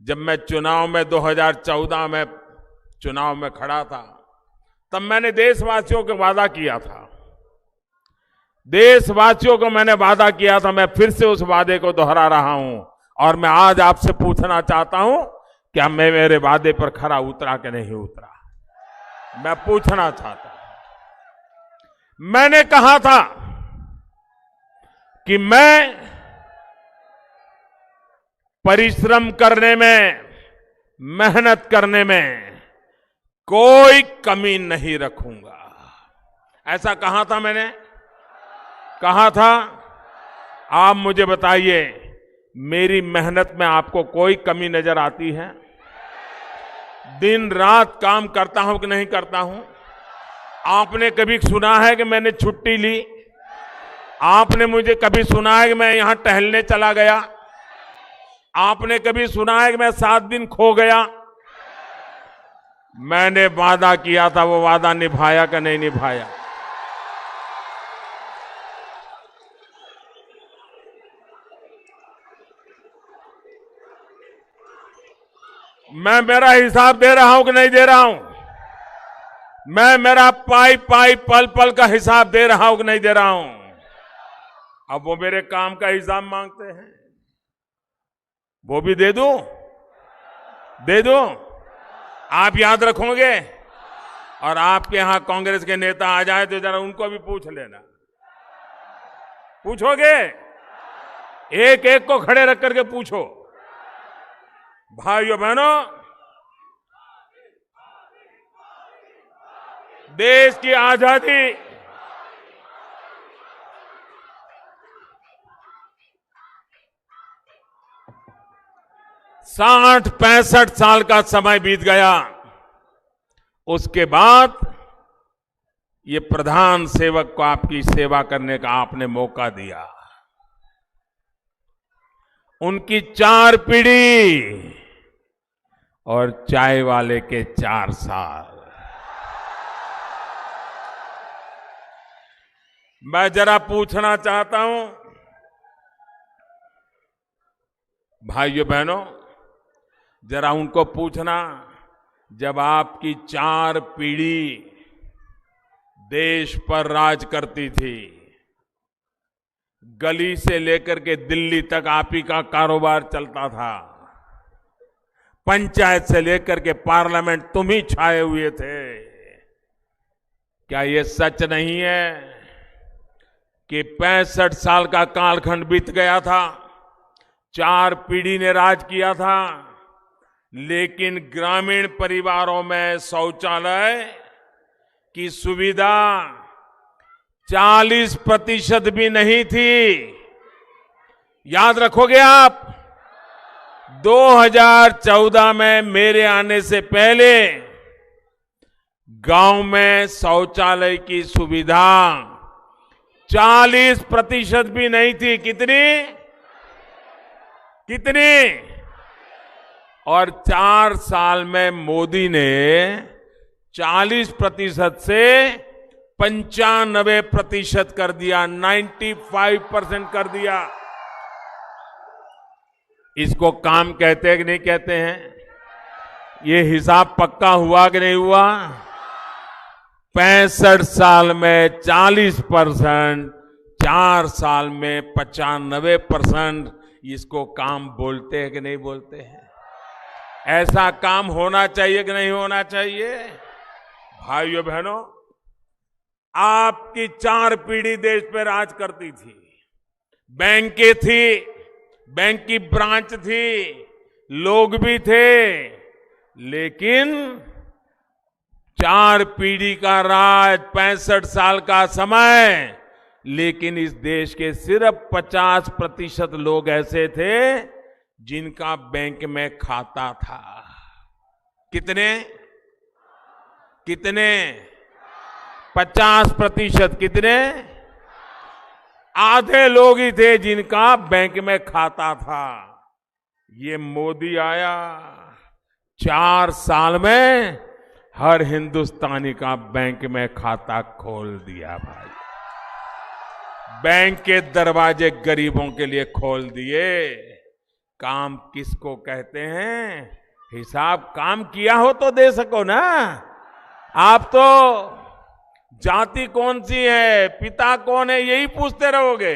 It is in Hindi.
जब मैं चुनाव में 2014 में चुनाव में खड़ा था, तब मैंने देशवासियों को वादा किया था, देशवासियों को मैंने वादा किया था। मैं फिर से उस वादे को दोहरा रहा हूं और मैं आज आपसे पूछना चाहता हूं, क्या मैं मेरे वादे पर खरा उतरा कि नहीं उतरा? मैं पूछना चाहता हूं। मैंने कहा था कि मैं परिश्रम करने में, मेहनत करने में कोई कमी नहीं रखूंगा। ऐसा कहा था मैंने, कहा था। आप मुझे बताइए, मेरी मेहनत में आपको कोई कमी नजर आती है? दिन रात काम करता हूं कि नहीं करता हूं? आपने कभी सुना है कि मैंने छुट्टी ली? आपने मुझे कभी सुना है कि मैं यहां टहलने चला गया? आपने कभी सुना है कि मैं 7 दिन खो गया? मैंने वादा किया था, वो वादा निभाया कि नहीं निभाया? मैं मेरा हिसाब दे रहा हूं कि नहीं दे रहा हूं? मैं मेरा पाई पाई पल पल का हिसाब दे रहा हूं कि नहीं दे रहा हूं? अब वो मेरे काम का हिसाब मांगते हैं, वो भी दे दूं? दे दूं? आप याद रखोगे? और आपके यहां कांग्रेस के नेता आ जाए तो जरा उनको भी पूछ लेना। पूछोगे? एक एक को खड़े रख करके पूछो। भाइयों बहनों, देश की आजादी, साठ 65 साल का समय बीत गया। उसके बाद ये प्रधान सेवक को आपकी सेवा करने का आपने मौका दिया। उनकी 4 पीढ़ी और चाय वाले के 4 साल। मैं जरा पूछना चाहता हूं, भाइयों बहनों, जरा उनको पूछना, जब आपकी 4 पीढ़ी देश पर राज करती थी, गली से लेकर के दिल्ली तक आप ही का कारोबार चलता था, पंचायत से लेकर के पार्लियामेंट तुम ही छाए हुए थे, क्या ये सच नहीं है कि 65 साल का कालखंड बीत गया था, 4 पीढ़ी ने राज किया था, लेकिन ग्रामीण परिवारों में शौचालय की सुविधा 40% भी नहीं थी? याद रखोगे आप? 2014 में मेरे आने से पहले गांव में शौचालय की सुविधा 40% भी नहीं थी। कितनी? कितनी? और 4 साल में मोदी ने 40% से 95% कर दिया, 95% कर दिया। इसको काम कहते हैं कि नहीं कहते हैं? ये हिसाब पक्का हुआ कि नहीं हुआ? 65 साल में 40%, 4 साल में 95%। इसको काम बोलते हैं कि नहीं बोलते हैं? ऐसा काम होना चाहिए कि नहीं होना चाहिए? भाइयों बहनों, आपकी 4 पीढ़ी देश पे राज करती थी। बैंकें थी, बैंक की ब्रांच थी, लोग भी थे, लेकिन 4 पीढ़ी का राज, 65 साल का समय, लेकिन इस देश के सिर्फ 50% लोग ऐसे थे जिनका बैंक में खाता था। कितने? कितने? 50%। कितने? आधे लोग ही थे जिनका बैंक में खाता था। ये मोदी आया, 4 साल में हर हिंदुस्तानी का बैंक में खाता खोल दिया। भाई, बैंक के दरवाजे गरीबों के लिए खोल दिए। काम किसको कहते हैं, हिसाब काम किया हो तो दे सको ना। आप तो जाति कौन सी है, पिता कौन है, यही पूछते रहोगे।